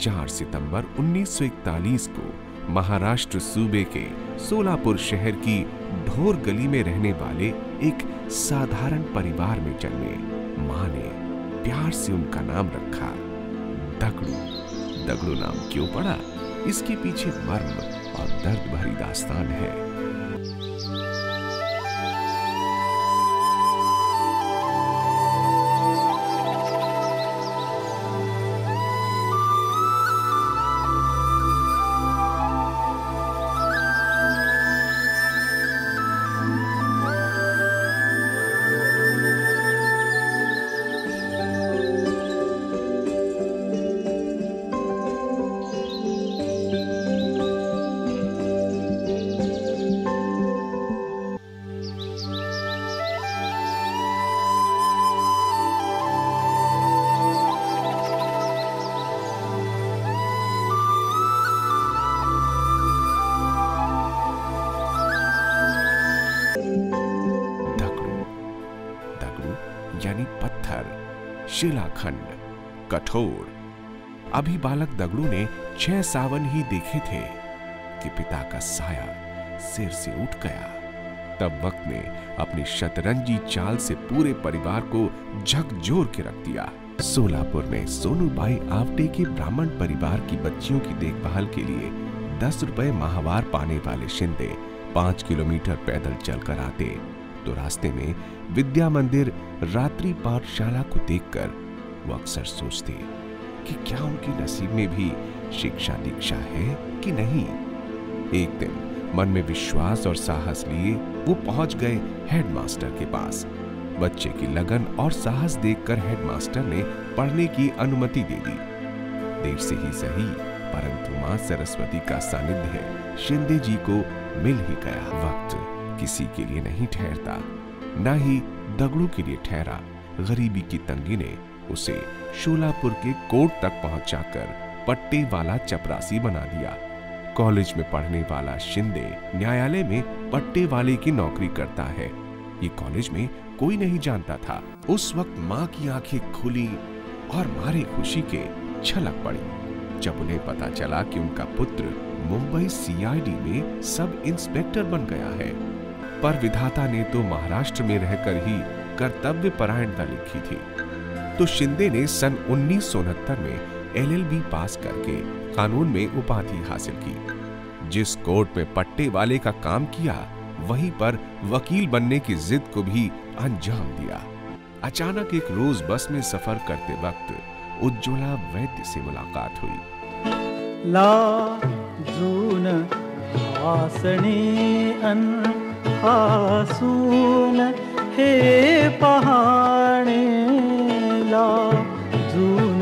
4 सितंबर 1941 को महाराष्ट्र सूबे के सोलापुर शहर की ढोर गली में रहने वाले एक साधारण परिवार में जन्मे मां ने प्यार से उनका नाम रखा दगड़ू। दगड़ू नाम क्यों पड़ा, इसके पीछे मर्म और दर्द भरी दास्तान है। यानी पत्थर, शिलाखंड, कठोर। अभी बालक दगड़ू ने 6 सावन ही देखे थे कि पिता का साया सिर से उठ गया। तब वक्त ने अपनी शतरंजी चाल से पूरे परिवार को झकझोर के रख दिया। सोलापुर में सोनूबाई आवटे के ब्राह्मण परिवार की बच्चियों की देखभाल के लिए 10 रुपए माहवार पाने वाले शिंदे 5 किलोमीटर पैदल चलकर आते तो रास्ते में विद्या मंदिर रात्रि पाठशाला को देखकर वो अक्सर सोचते कि क्या उनके नसीब में भी शिक्षा दीक्षा है कि नहीं। एक दिन मन में विश्वास और साहस लिए वो पहुंच गए हेडमास्टर के पास। बच्चे की लगन और साहस देखकर हेडमास्टर ने पढ़ने की अनुमति दे दी। देर से ही सही, परंतु मां सरस्वती का सानिध्य शिंदे जी को मिल ही गया। वक्त किसी के लिए नहीं ठहरता, न ही दगड़ू के लिए ठहरा। गरीबी की तंगी ने उसे शोलापुर के कोर्ट तक पहुंचाकर पट्टे वाला चपरासी बना दिया। कॉलेज में पढ़ने वाला शिंदे न्यायालय में पट्टे वाले की नौकरी करता है, ये कॉलेज में कोई नहीं जानता था। उस वक्त मां की आंखें खुली और मारे खुशी के छलक पड़ी जब उन्हें पता चला कि उनका पुत्र मुंबई सीआईडी में सब इंस्पेक्टर बन गया है। पर विधाता ने तो महाराष्ट्र में रहकर ही कर्तव्य परायणता लिखी थी। तो शिंदे ने सन 1969 में एलएलबी पास करके कानून में उपाधि हासिल की। जिस कोर्ट में पट्टे वाले का काम किया, वहीं पर वकील बनने की जिद को भी अंजाम दिया। अचानक एक रोज बस में सफर करते वक्त उज्ज्वला वैद्य से मुलाकात हुई। लाजून आसने अनहासून हे पहाणे, लाजून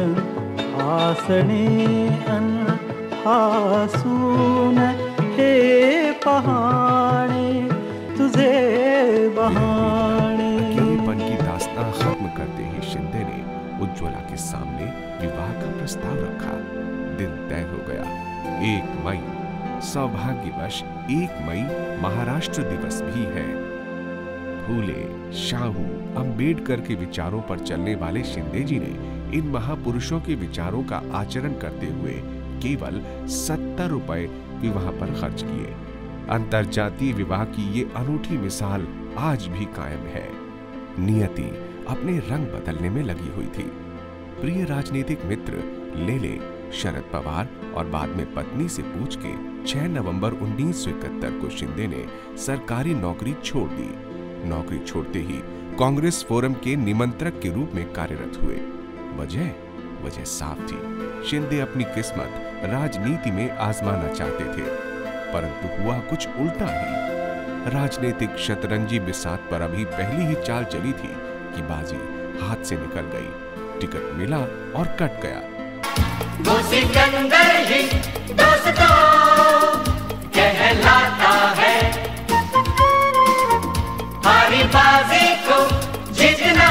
आसने अनहासून हे पहाणे, तुझे बहाणे। अकेलेपन की दास्तां खत्म करते ही शिंदे ने उज्ज्वला के सामने विवाह का प्रस्ताव रखा। दिन तय हो गया 1 मई। सौभाग्यवश 1 मई महाराष्ट्र दिवस भी है। फूले, शाहू, अंबेडकर के विचारों पर चलने वाले शिंदे जी ने इन महापुरुषों के विचारों का आचरण करते हुए केवल 70 रुपए विवाह पर खर्च किए। अंतरजातीय विवाह की ये अनूठी मिसाल आज भी कायम है। नियति अपने रंग बदलने में लगी हुई थी। प्रिय राजनीतिक मित्र लेले शरद पवार और बाद में पत्नी से पूछ के 6 नवंबर 1971 को शिंदे ने सरकारी नौकरी छोड़ दी। नौकरी छोड़ते ही कांग्रेस फोरम के निमंत्रक के रूप में कार्यरत हुए। वजह साफ थी, शिंदे अपनी किस्मत राजनीति में आजमाना चाहते थे, परंतु हुआ कुछ उल्टा ही। राजनीतिक शतरंजी बिसात पर अभी पहली ही चाल चली थी कि बाजी हाथ से निकल गई। टिकट मिला और कट गया। वो सिकंदर ही दोस्तों कहलाता है, हारी बाजी को जीतना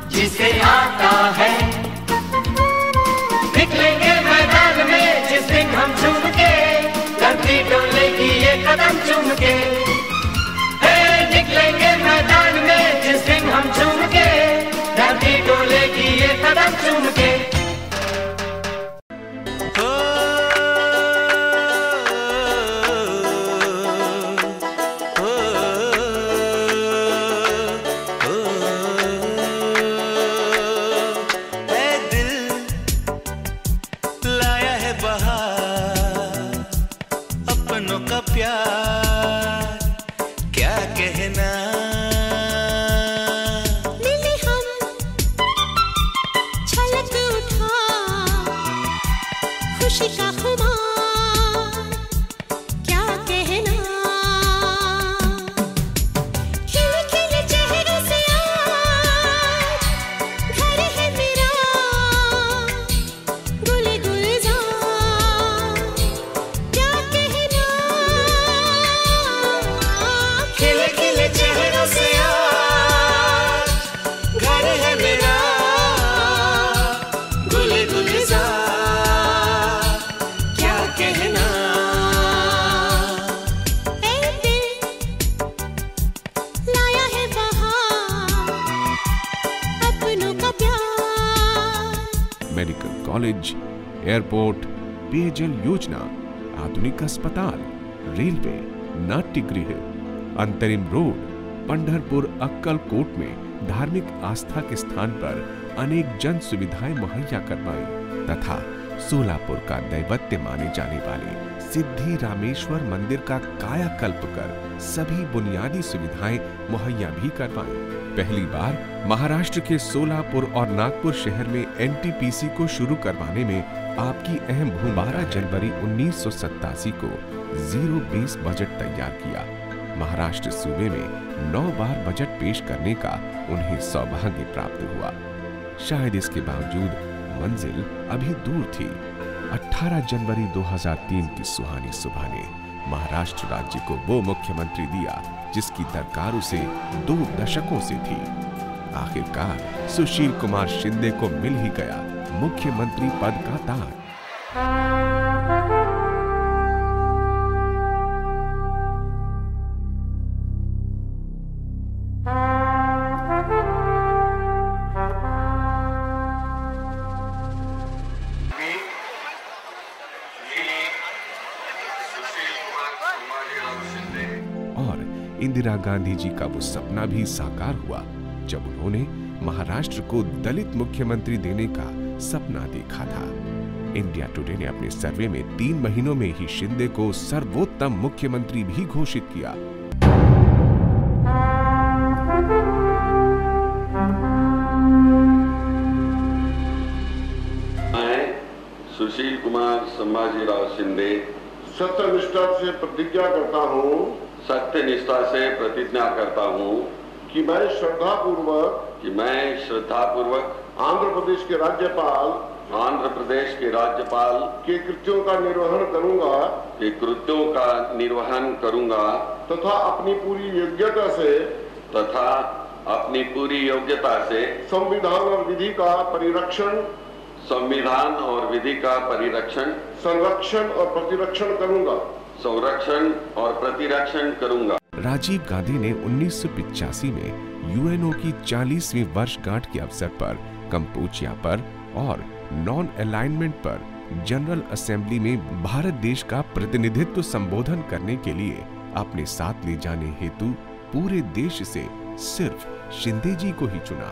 जिसे आता है। निकलेंगे मैदान में जिस दिन हम झूम के, धरती डोलेगी ये कदम चूम के। निकलेंगे मैदान में जिस दिन हम झूम के, धरती डोलेगी ये कदम चूम के। का प्यार क्या कहना। मिले हम छलक उठा खुशी का खुमार क्या कहना। खिले खिले चेहरों से आज घर है मेरा गुल गुलजार क्या कहना। खिले खिले चेहरों से आज घर है मेरा गुल गुलजार क्या कहना। ऐ दिल लाया है बहार अपनों का प्यार। मेडिकल कॉलेज, एयरपोर्ट, पेयजल योजना, आधुनिक अस्पताल, रेलवे, नाट्यगृह, अंतरिम रोड, पंढरपुर अक्कलकोट में धार्मिक आस्था के स्थान पर अनेक जन सुविधाएं मुहैया करवाई तथा सोलापुर का दैवत्य माने जाने वाले सिद्धि रामेश्वर मंदिर का कायाकल्प कर सभी बुनियादी सुविधाएं मुहैया भी करवाई। पहली बार महाराष्ट्र के सोलापुर और नागपुर शहर में एनटीपीसी को शुरू करवाने में आपकी अहम भूमिका। 12 जनवरी 1987 को जीरो बेस बजट तैयार किया। महाराष्ट्र सूबे में 9 बार बजट पेश करने का उन्हें सौभाग्य प्राप्त हुआ। शायद इसके बावजूद मंजिल अभी दूर थी। 18 जनवरी 2003 की सुहानी सुबह ने महाराष्ट्र राज्य को वो मुख्यमंत्री दिया जिसकी दरकार उसे 2 दशकों से थी। आखिरकार सुशील कुमार शिंदे को मिल ही गया मुख्यमंत्री पद का ताज। और इंदिरा गांधी जी का वो सपना भी साकार हुआ जब उन्होंने महाराष्ट्र को दलित मुख्यमंत्री देने का सपना देखा था। इंडिया टुडे ने अपने सर्वे में 3 महीनों में ही शिंदे को सर्वोत्तम मुख्यमंत्री भी घोषित किया। मैं सुशील कुमार संभाजीराव शिंदे सत्यनिष्ठा से प्रतिज्ञा करता हूँ कि मैं श्रद्धापूर्वक आंध्र प्रदेश के राज्यपाल के कृत्यों का निर्वहन करूंगा तथा अपनी पूरी योग्यता से संविधान और विधि का संरक्षण और प्रतिरक्षण करूंगा। राजीव गांधी ने 1985 में यूएनओ की 40वीं वर्षगांठ के अवसर पर कंपोचिया पर और नॉन अलाइनमेंट पर जनरल असेंबली में भारत देश का प्रतिनिधित्व संबोधन करने के लिए अपने साथ ले जाने हेतु पूरे देश से सिर्फ शिंदे जी को ही चुना।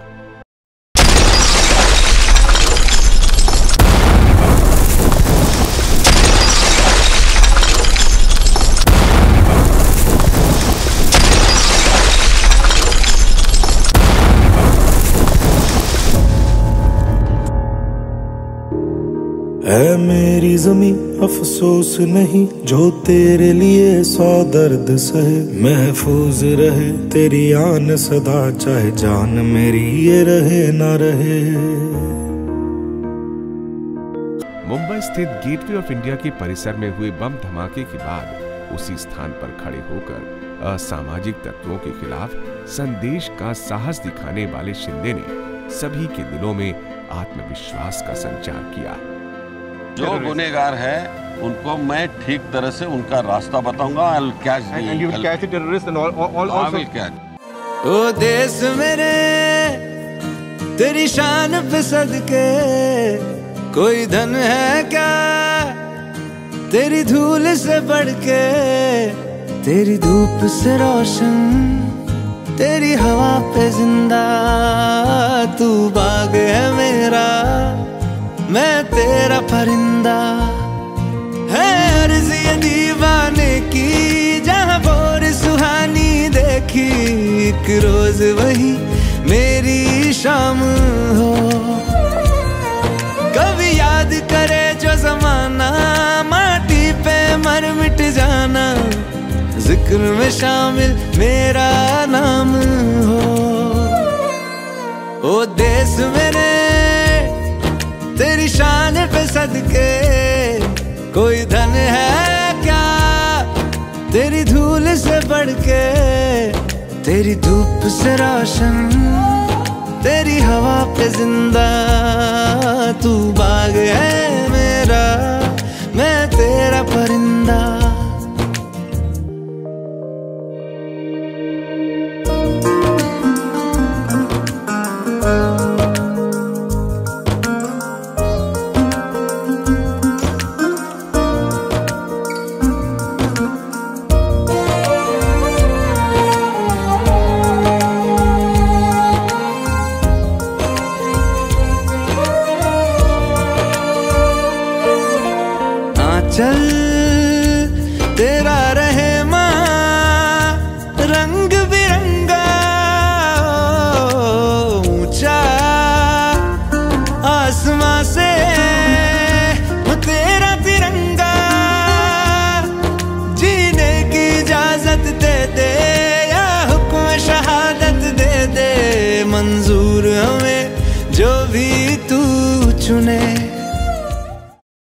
है मेरी ज़मीं अफसोस नहीं जो तेरे लिए 100 दर्द सहे। महफूज रहे तेरी आन सदा चाहे जान मेरी ये रहे ना रहे। मुंबई स्थित गेटवे ऑफ इंडिया के परिसर में हुए बम धमाके के बाद उसी स्थान पर खड़े होकर असामाजिक तत्वों के खिलाफ संदेश का साहस दिखाने वाले शिंदे ने सभी के दिलों में आत्मविश्वास का संचार किया। जो गुनेगार है उनको मैं ठीक तरह से उनका रास्ता बताऊंगा। ओ देश मेरे तेरी शान पे सदके कोई धन है क्या तेरी धूल से बढ़ के। तेरी धूप से रोशन तेरी हवा पे जिंदा तू बाग है मेरा मैं तेरा परिंदा। है अर्ज़ ये दीवाने की एक रोज वही मेरी शाम हो। कभी याद करे जो जमाना, माटी पे मर मिट जाना, जिक्र में शामिल मेरा नाम हो। ओ देश मेरे तेरी शान पे सदके, कोई धन है क्या तेरी धूल से बढ़ के, तेरी धूप से रोशन, तेरी हवा पे जिंदा, तू बाग है मेरा, मैं तेरा परिंदा। चल तेरा रहे माँ रंग बिरंगा, ऊंचा आसमां से तेरा तिरंगा, जीने की इजाजत दे दे या हुक्म शहादत दे दे, मंजूर